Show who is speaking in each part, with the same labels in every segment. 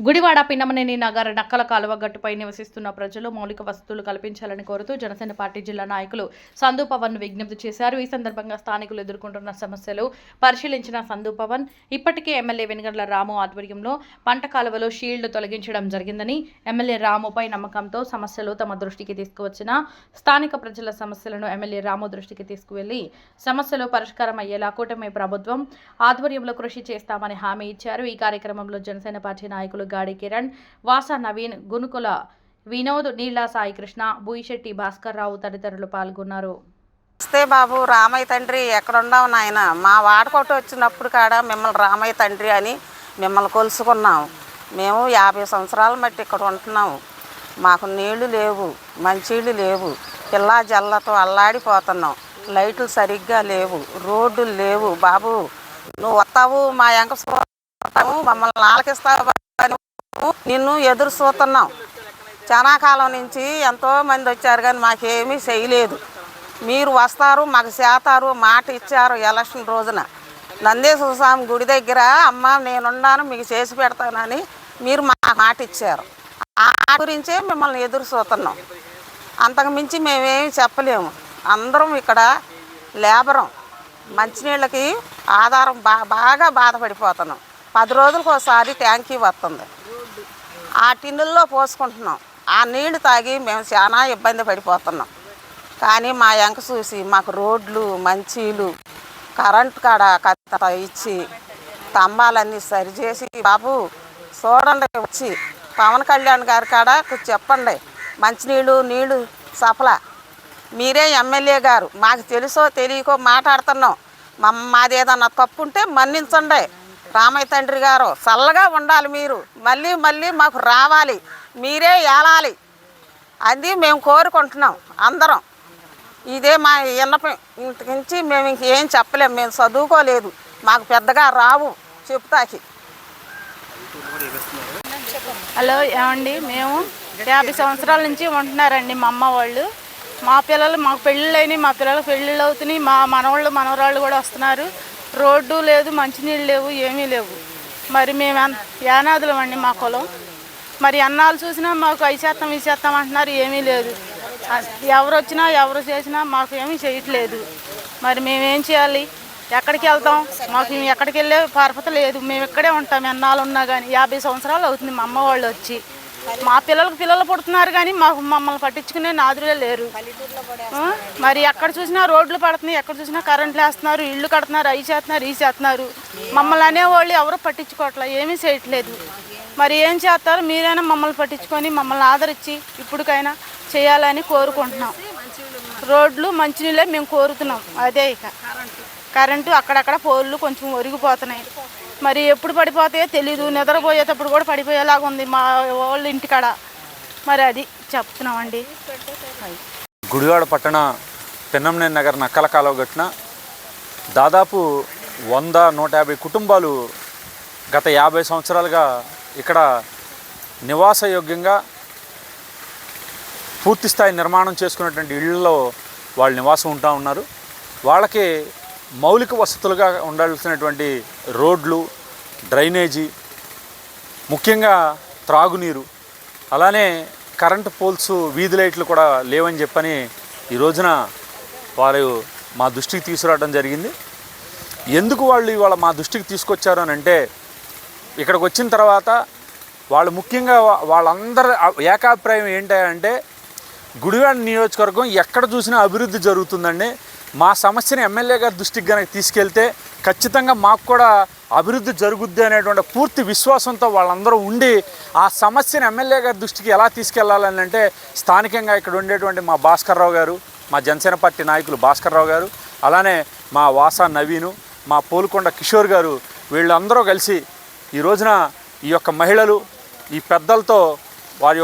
Speaker 1: గుడివాడ పిన్నమనేని నగర్ నక్కల కాలువ గట్టుపై నివసిస్తున్న ప్రజలు మౌలిక వసతులు కల్పించాలని కోరుతూ జనసేన పార్టీ జిల్లా నాయకులు సందు పవన్ విజ్ఞప్తి చేశారు. ఈ సందర్భంగా స్థానికులు ఎదుర్కొంటున్న సమస్యలు పరిశీలించిన సందు పవన్ ఇప్పటికే ఎమ్మెల్యే వెనుగండ్ల రాము ఆధ్వర్యంలో పంట కాలువలో షీల్డ్ తొలగించడం జరిగిందని, ఎమ్మెల్యే రాముపై నమ్మకంతో సమస్యలు తమ దృష్టికి తీసుకువచ్చిన స్థానిక ప్రజల సమస్యలను ఎమ్మెల్యే రాము దృష్టికి తీసుకువెళ్లి సమస్యలు పరిష్కారం అయ్యేలా కూటమి ప్రభుత్వం ఆధ్వర్యంలో కృషి చేస్తామని హామీ ఇచ్చారు. ఈ కార్యక్రమంలో జనసేన పార్టీ నాయకులు గాడి కిరణ్, వాసా నవీన్, గునుకుల వినోద్, నీలా సాయి కృష్ణ, బూయిశెట్టి భాస్కర్ రావు తదితరులు పాల్గొన్నారు.
Speaker 2: నమస్తే బాబు, రామయ్య తండ్రి ఎక్కడున్నావు నాయన? మా వాడకోట వచ్చినప్పుడు కాడ మిమ్మల్ని రామయ్య తండ్రి అని మిమ్మల్ని కొలుసుకున్నాం. మేము 50 సంవత్సరాల మట్టి ఇక్కడ ఉంటున్నాము. మాకు నీళ్లు లేవు, మంచినీళ్ళు లేవు, పిల్లా జల్లతో అల్లాడిపోతున్నాం. లైట్లు సరిగ్గా లేవు, రోడ్డులు లేవు. బాబు నువ్వు వస్తావు, మా ఎంక మమ్మల్ని ఆలకిస్తావు, నిన్ను ఎదురు చూస్తున్నాం. చాలా కాలం నుంచి ఎంతోమంది వచ్చారు కానీ మాకేమీ చేయలేదు. మీరు వస్తారు, మాకు చేస్తారు, మాట ఇచ్చారు. ఎలక్షన్ రోజున నందేశ్వర స్వామి గుడి దగ్గర అమ్మ నేనున్నాను మీకు చేసి పెడతానని మీరు మాకు మాట ఇచ్చారు. ఆ గురించే మిమ్మల్ని ఎదురు చూస్తున్నాం. అంతకు మించి మేమేమి చెప్పలేము. అందరం ఇక్కడ లేబరం, మంచినీళ్ళకి ఆధారం బాగా బాధపడిపోతున్నాం. 10 రోజులకు ఒకసారి ట్యాంకీ వస్తుంది, ఆ టిన్నుల్లో పోసుకుంటున్నాం. ఆ నీళ్లు తాగి మేము చాలా ఇబ్బంది పడిపోతున్నాం. కానీ మా ఎంక చూసి మాకు రోడ్లు, మంచీలు, కరెంటు కాడ కత్త ఇచ్చి స్తంభాలన్నీ సరిచేసి బాబు చూడండి, వచ్చి పవన్ కళ్యాణ్ గారి కాడ చెప్పండి మంచినీళ్ళు నీళ్లు సప్లా. మీరే ఎమ్మెల్యే గారు, మాకు తెలుసో తెలియకో మాట్లాడుతున్నాం. మాది ఏదన్నా తప్పు ఉంటే మన్నించండి. రామయ్య తండ్రి గారు చల్లగా ఉండాలి, మీరు మళ్ళీ మళ్ళీ మాకు రావాలి, మీరే ఏలాలి అది మేము కోరుకుంటున్నాం అందరం. ఇదే మా విన్నపం. ఇంతకించి మేము ఇంకేం చెప్పలేము. మేము చదువుకోలేదు, మాకు పెద్దగా రావు చెప్తాకి.
Speaker 3: హలో ఏమండి, మేము 50 సంవత్సరాల నుంచి ఉంటున్నారండి మా అమ్మ వాళ్ళు. మా పిల్లలు మాకు పెళ్ళిళ్ళు అయినాయి, మా పిల్లలకు పెళ్ళిళ్ళు అవుతున్నాయి, మా మనవాళ్ళు మనవరాళ్ళు కూడా వస్తున్నారు. రోడ్డు లేదు, మంచినీళ్ళు లేవు, ఏమీ లేవు. మరి మేము యానాదులం అండి మా కులం. మరి అన్నాలు చూసినా మాకు ఐసేత్తం ఇసేత్తం అంటున్నారు, ఏమీ లేదు. ఎవరు వచ్చినా ఎవరు చేసినా మాకు ఏమీ చేయట్లేదు. మరి మేమేం చేయాలి? ఎక్కడికి వెళ్తాం? మాకు ఎక్కడికి వెళ్ళే పరపత లేదు. మేము ఇక్కడే ఉంటాం ఎన్నాళ్ళు ఉన్నా కానీ. 50 సంవత్సరాలు అవుతుంది మా అమ్మ వాళ్ళు వచ్చి. మా పిల్లలు పుడుతున్నారు కానీ మమ్మల్ని పట్టించుకునే నాదులే లేరు. మరి ఎక్కడ చూసినా రోడ్లు పడుతున్నాయి, ఎక్కడ చూసినా కరెంట్లు వేస్తున్నారు, ఇళ్ళు కడుతున్నారు, అవి చేస్తున్నారు, ఈ చేస్తున్నారు. మమ్మల్ని అనేవాళ్ళు ఎవరు పట్టించుకోవట్లే, ఏమీ చేయట్లేదు. మరి ఏం చేస్తారు? మీరైనా మమ్మల్ని పట్టించుకొని మమ్మల్ని ఆదరించి ఇప్పటికైనా చేయాలని కోరుకుంటున్నాం. రోడ్లు మంచినీళ్ళే మేము కోరుతున్నాం. అదే ఇక కరెంటు అక్కడక్కడ పోల్లు కొంచెం ఒరిగిపోతున్నాయి. మరి ఎప్పుడు పడిపోతాయో తెలీదు. నిద్రపోయేటప్పుడు కూడా పడిపోయేలాగా ఉంది మా వాళ్ళ ఇంటికాడ. మరి అది చెప్తున్నామండి.
Speaker 4: గుడివాడ పట్టణ పిన్నమనేని నగర్ నక్కల కాలువ గట్టున దాదాపు 100-150 కుటుంబాలు గత 50 సంవత్సరాలుగా ఇక్కడ నివాసయోగ్యంగా పూర్తిస్థాయి నిర్మాణం చేసుకున్నటువంటి ఇళ్లలో వాళ్ళు నివాసం ఉంటూ ఉన్నారు. వాళ్ళకి మౌలిక వసతులుగా ఉండాల్సినటువంటి రోడ్లు, డ్రైనేజీ, ముఖ్యంగా త్రాగునీరు, అలానే కరెంటు పోల్స్, వీధి లైట్లు కూడా లేవని చెప్పని ఈ రోజున వారు మా దృష్టికి తీసుకురావడం జరిగింది. ఎందుకు వాళ్ళు ఇవాళ మా దృష్టికి తీసుకొచ్చారు అని అంటే, ఇక్కడికి వచ్చిన తర్వాత వాళ్ళు ముఖ్యంగా వాళ్ళందరి ఏకాభిప్రాయం ఏంటంటే, గుడివాడ నియోజకవర్గం ఎక్కడ చూసినా అభివృద్ధి జరుగుతుందండి. మా సమస్యని ఎమ్మెల్యే గారి దృష్టికి కనుక తీసుకెళ్తే ఖచ్చితంగా మాకు కూడా అభివృద్ధి జరుగుద్ది అనేటువంటి పూర్తి విశ్వాసంతో వాళ్ళందరూ ఉండి ఆ సమస్యను ఎమ్మెల్యే గారి దృష్టికి ఎలా తీసుకెళ్లాలని అంటే, స్థానికంగా ఇక్కడ ఉండేటువంటి మా భాస్కర్ రావు గారు, మా జనసేన పార్టీ నాయకులు భాస్కర్ రావు గారు, అలానే మా వాసా నవీను, మా పోలుకొండ కిషోర్ గారు, వీళ్ళందరూ కలిసి ఈ రోజున ఈ యొక్క మహిళలు, ఈ పెద్దలతో వారి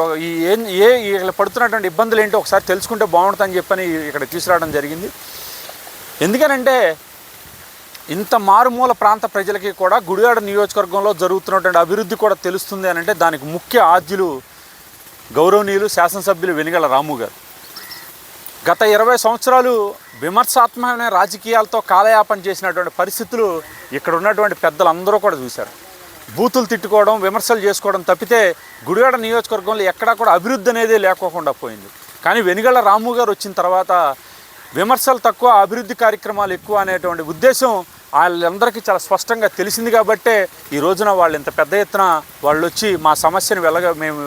Speaker 4: ఇక్కడ పడుతున్నటువంటి ఇబ్బందులు ఏంటో ఒకసారి తెలుసుకుంటే బాగుంటుందని చెప్పని ఇక్కడ తీసుకురావడం జరిగింది. ఎందుకనంటే ఇంత మారుమూల ప్రాంత ప్రజలకి కూడా గుడివాడ నియోజకవర్గంలో జరుగుతున్నటువంటి అభివృద్ధి కూడా తెలుస్తుంది అని అంటే దానికి ముఖ్య ఆద్యులు గౌరవనీయులు శాసనసభ్యులు వెనుగండ్ల రాము గారు. గత 20 సంవత్సరాలు విమర్శాత్మకమైన రాజకీయాలతో కాలయాపన చేసినటువంటి పరిస్థితులు ఇక్కడ ఉన్నటువంటి పెద్దలందరూ కూడా చూశారు. బూతులు తిట్టుకోవడం, విమర్శలు చేసుకోవడం తప్పితే గుడివాడ నియోజకవర్గంలో ఎక్కడా కూడా అభివృద్ధి అనేది లేకోకుండా పోయింది. కానీ వెనుగళ్ల రాము గారు వచ్చిన తర్వాత విమర్శలు తక్కువ, అభివృద్ధి కార్యక్రమాలు ఎక్కువ అనేటువంటి ఉద్దేశం వాళ్ళందరికీ చాలా స్పష్టంగా తెలిసింది. కాబట్టే ఈ రోజున వాళ్ళు ఇంత పెద్ద ఎత్తున వాళ్ళు వచ్చి మా సమస్యను మేము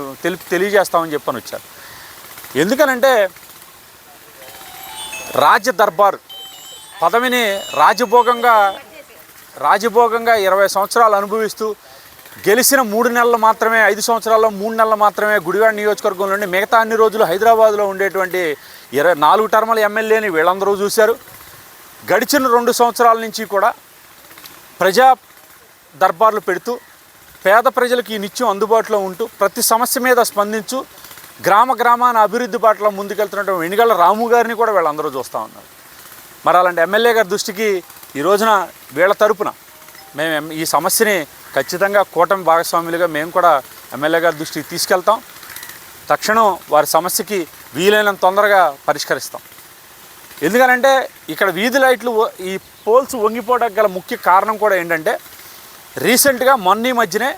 Speaker 4: తెలియజేస్తామని చెప్పని వచ్చారు. ఎందుకనంటే రాజ్య దర్బార్ పదవిని రాజభోగంగా 20 సంవత్సరాలు అనుభవిస్తూ గెలిచిన 3 నెలలు మాత్రమే, 5 సంవత్సరాల్లో 3 నెలలు మాత్రమే గుడివాడ నియోజకవర్గంలో ఉండి మిగతా అన్ని రోజులు హైదరాబాద్లో ఉండేటువంటి 4 టర్ముల ఎమ్మెల్యేని వీళ్ళందరూ చూశారు. గడిచిన 2 సంవత్సరాల నుంచి కూడా ప్రజా దర్బార్లు పెడుతూ పేద ప్రజలకు ఈ నిత్యం అందుబాటులో ఉంటూ ప్రతి సమస్య మీద స్పందించు గ్రామాన అభివృద్ధి బాటలో ముందుకెళ్తున్నటువంటి వెనుగళ్ల రాము గారిని కూడా వీళ్ళందరూ చూస్తూ ఉన్నారు. మరి అలాంటి ఎమ్మెల్యే గారి దృష్టికి ఈ రోజున వీళ్ళ తరపున మేము ఈ సమస్యని ఖచ్చితంగా కూటమి భాగస్వాములుగా మేము కూడా ఎమ్మెల్యే గారి దృష్టికి తీసుకెళ్తాం. తక్షణం వారి సమస్యకి వీలైనంత తొందరగా పరిష్కరిస్తాం. ఎందుకనంటే ఇక్కడ వీధి లైట్లు ఈ పోల్స్ వంగిపోవడానికి గల ముఖ్య కారణం కూడా ఏంటంటే రీసెంట్గా మొన్న మధ్యనే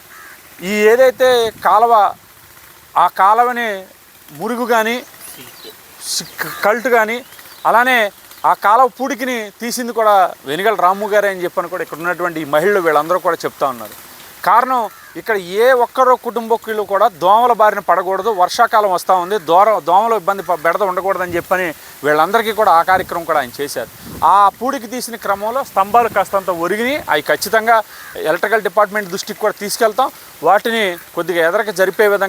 Speaker 4: ఈ ఏదైతే కాలువ, ఆ కాలువని మురుగు కానీ కల్ట్ కానీ అలానే ఆ కాలువ పూడికిని తీసింది కూడా వెనుగళ్ల రాము గారే అని చెప్పని కూడా ఇక్కడ ఉన్నటువంటి ఈ మహిళలు వీళ్ళందరూ కూడా చెప్తా ఉన్నారు. కారణం ఇక్కడ ఏ ఒక్కరో కుటుంబకులు కూడా దోమల బారిన పడకూడదు, వర్షాకాలం వస్తూ ఉంది, దోమలు ఇబ్బంది బెడద ఉండకూడదని చెప్పని వీళ్ళందరికీ కూడా ఆ కార్యక్రమం కూడా ఆయన చేశారు. ఆ పూడికి తీసిన క్రమంలో స్తంభాలు కాస్తంత ఒరిగినాయి. అవి ఖచ్చితంగా ఎలక్ట్రికల్ డిపార్ట్మెంట్ దృష్టికి కూడా తీసుకెళ్తాం. వాటిని కొద్దిగా ఎదరక జరిపే విధంగా